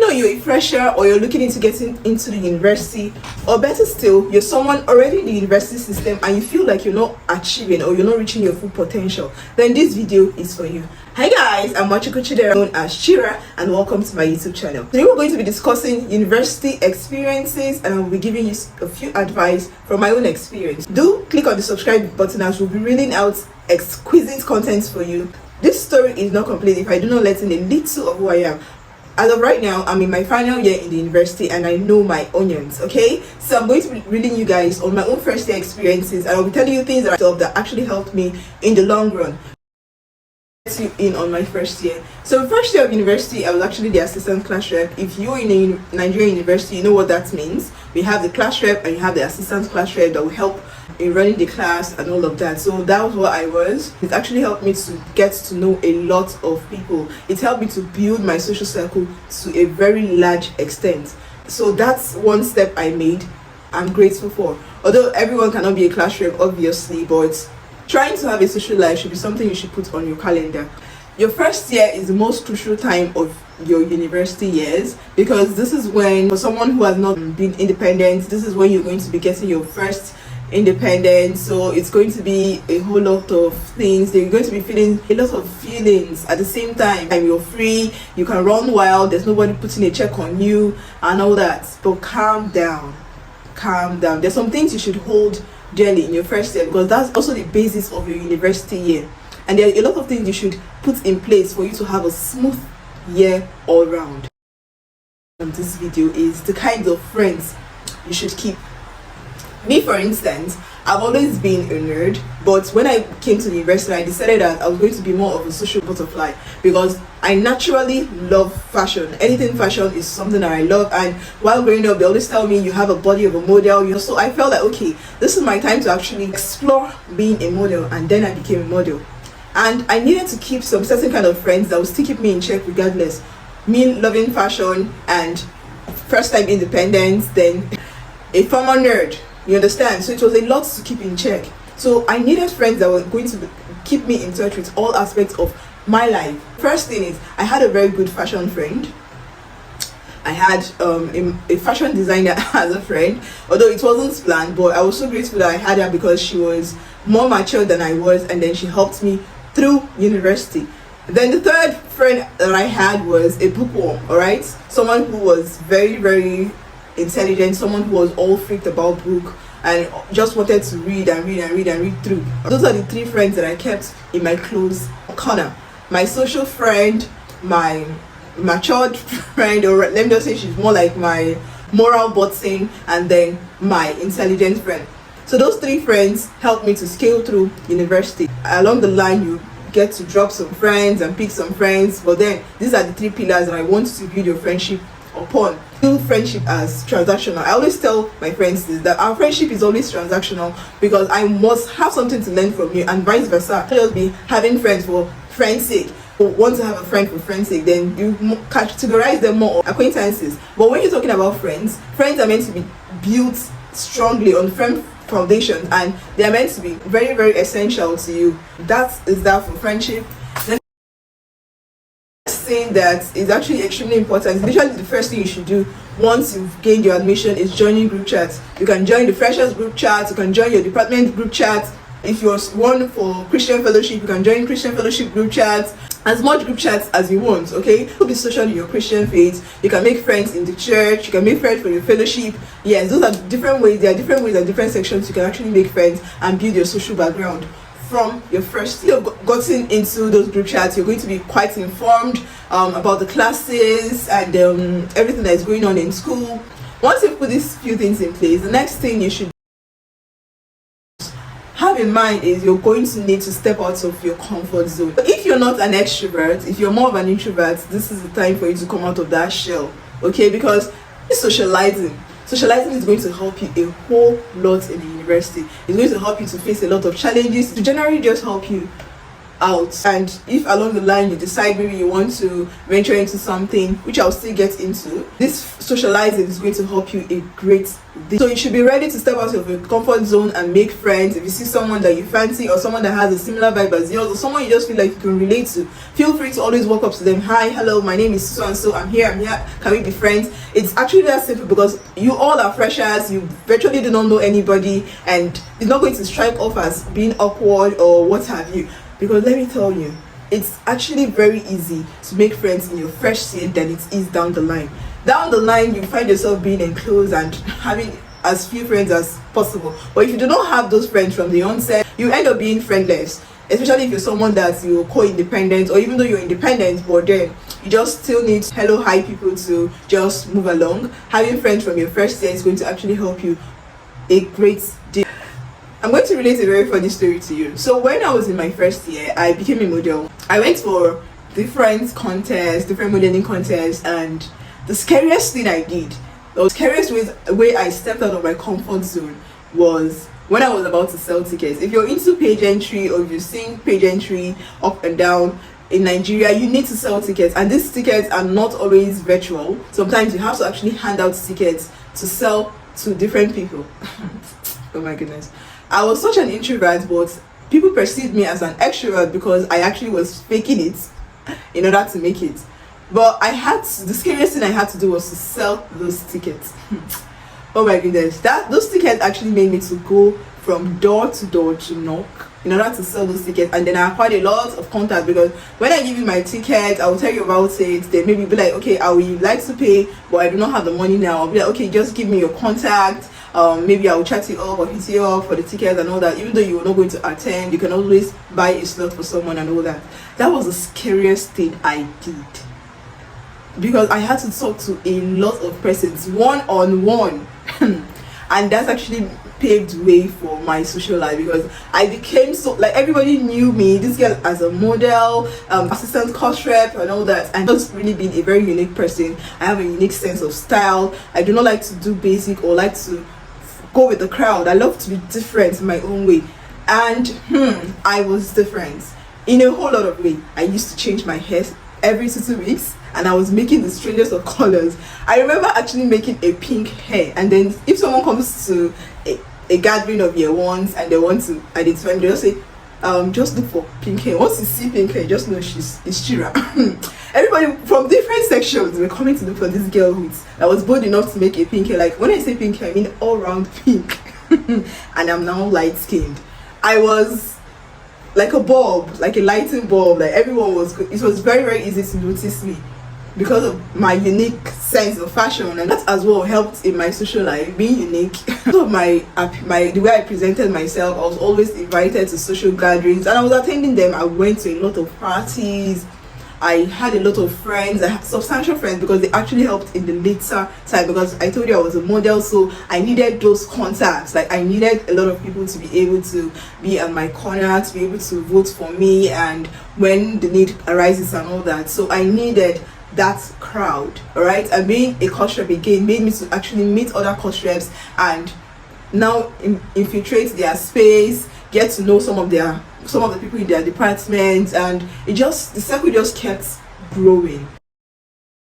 know you're a fresher or you're looking into getting into the university, or better still, you're someone already in the university system and you feel like you're not achieving or you're not reaching your full potential, then this video is for you. Hi guys, I'm CHIRAH, known as CHIRAH, and welcome to my YouTube channel. Today we're going to be discussing university experiences, and I'll be giving you a few advice from my own experience. Do click on the subscribe button as we'll be reeling out exquisite content for you. This story is not complete if I do not let in a little of who I am. As of right now, I'm in my final year in the university and I know my onions, okay? So I'm going to be reading you guys on my own first year experiences, and I'll be telling you things that actually helped me in the long run. You in on my first year. So first year of university, I was actually the assistant class rep. If you're in a Nigerian university, you know what that means. We have the class rep and you have the assistant class rep that will help in running the class and all of that. So that was what I was. It actually helped me to get to know a lot of people. It helped me to build my social circle to a very large extent. So that's one step I made. I'm grateful for. Although everyone cannot be a class rep, obviously, but trying to have a social life should be something you should put on your calendar. Your first year is the most crucial time of your university years, because this is when, for someone who has not been independent, this is when you're going to be getting your first independence. So it's going to be a whole lot of things. You're going to be feeling a lot of feelings at the same time. And you're free, you can run wild, there's nobody putting a check on you and all that. But calm down. There's some things you should hold dearly in your first year, because that's also the basis of your university year, and there are a lot of things you should put in place for you to have a smooth year all round. This video is the kinds of friends you should keep. Me, for instance, I've always been a nerd, but when I came to the university, I decided that I was going to be more of a social butterfly, because I naturally love fashion. Anything fashion is something that I love, and while growing up, they always tell me you have a body of a model. So I felt like, okay, this is my time to actually explore being a model, and then I became a model. And I needed to keep some certain kind of friends that would still keep me in check regardless. Me loving fashion and first time independence, then a former nerd. You understand? So it was a lot to keep in check. So I needed friends that were going to keep me in touch with all aspects of my life. First thing is, I had a very good fashion friend. I had a fashion designer as a friend, although it wasn't planned, but I was so grateful that I had her, because she was more mature than I was, and then she helped me through university. Then the third friend that I had was a bookworm, alright? Someone who was very, very intelligent, someone who was all freaked about book and just wanted to read and read through. Those are the three friends that I kept in my close corner. My social friend, my matured friend, or let me just say she's more like my moral button, and then my intelligent friend. So those three friends helped me to scale through university. Along the line, you get to drop some friends and pick some friends, but then these are the three pillars that I want to build your friendship upon. Build friendship as transactional. I always tell my friends this, that our friendship is always transactional, because I must have something to learn from you, and vice versa. I just be having friends for friends' sake. Want to have a friend for friends' sake, then you categorize them more acquaintances. But when you're talking about friends are meant to be built strongly on firm foundations, and they are meant to be very, very essential to you. That is that for friendship. Thing that is actually extremely important, literally the first thing you should do once you've gained your admission, is joining group chats. You can join the freshers group chat, you can join your department group chat. If you're one for Christian fellowship, you can join Christian fellowship group chats, as much group chats as you want, okay? You be social in your Christian faith. You can make friends in the church, you can make friends for your fellowship. Yes, those are different ways. There are different ways and different sections you can actually make friends and build your social background. From your first year, you've gotten into those group chats, you're going to be quite informed about the classes and everything that is going on in school. Once you put these few things in place, the next thing you should have in mind is you're going to need to step out of your comfort zone. If you're not an extrovert, if you're more of an introvert, this is the time for you to come out of that shell, okay? Because it's socializing is going to help you a whole lot in the university. It's going to help you to face a lot of challenges, to generally just help you out. And if along the line you decide maybe you want to venture into something, which I'll still get into, this socializing is going to help you a great deal. So you should be ready to step out of your comfort zone and make friends. If you see someone that you fancy, or someone that has a similar vibe as yours, or someone you just feel like you can relate to, feel free to always walk up to them. Hi, hello, my name is so and so, I'm here, can we be friends? It's actually that simple, because you all are freshers, you virtually do not know anybody, and it's not going to strike off as being awkward or what have you. Because let me tell you, it's actually very easy to make friends in your fresh year than it is down the line. Down the line, you find yourself being enclosed and having as few friends as possible. But if you do not have those friends from the onset, you end up being friendless. Especially if you're someone that you're co-independent, or even though you're independent, but then you just still need hello, hi people to just move along. Having friends from your first year is going to actually help you a great deal. I'm going to relate a very funny story to you. So when I was in my first year, I became a model. I went for different contests, different modeling contests, and the scariest thing I did, the scariest way I stepped out of my comfort zone, was when I was about to sell tickets. If you're into pageantry, or if you're seeing pageantry up and down in Nigeria, you need to sell tickets, and these tickets are not always virtual. Sometimes you have to actually hand out tickets to sell to different people. Oh my goodness. I was such an introvert, but people perceived me as an extrovert because I actually was faking it in order to make it. But the scariest thing I had to do was to sell those tickets. Oh my goodness, those tickets actually made me to go from door to door to knock in order to sell those tickets. And then I acquired a lot of contact, because when I give you my ticket, I will tell you about it. Then maybe be like, okay, I would like to pay, but I do not have the money now. I'll be like, okay, just give me your contact. Maybe I will chat you up or hit you up for the tickets and all that. Even though you are not going to attend, you can always buy a slot for someone and all that. That was the scariest thing I did, because I had to talk to a lot of persons one-on-one. And that's actually paved way for my social life, because I became so, like, everybody knew me, this girl as a model, assistant cost rep and all that. And just really being a very unique person. I have a unique sense of style. I do not like to do basic or like to go with the crowd. I love to be different in my own way. And I was different in a whole lot of ways. I used to change my hair every 2 weeks, and I was making the strangest of colors. I remember actually making a pink hair, and then if someone comes to a gathering of year ones and they want to identify me, they just say, just look for pink hair. Once you see pink hair, just know it's CHIRAH. Everybody from different sections were coming to look for this girl that was bold enough to make a pink hair. Like, when I say pink hair, I mean all round pink. And I'm now light skinned. I was like a bulb, like a lighting bulb. Like, everyone was, it was very, very easy to notice me because of my unique sense of fashion, and that as well helped in my social life, being unique. So the way I presented myself, I was always invited to social gatherings, and I was attending them. I went to a lot of parties. I had a lot of friends. I had substantial friends, because they actually helped in the later time, because I told you I was a model, so I needed those contacts. Like, I needed a lot of people to be able to be at my corner, to be able to vote for me, and when the need arises and all that. So I needed that crowd, all right? And being a cost rep again made me to actually meet other cost reps and now infiltrate their space, get to know some of the people in their departments, and the circle just kept growing.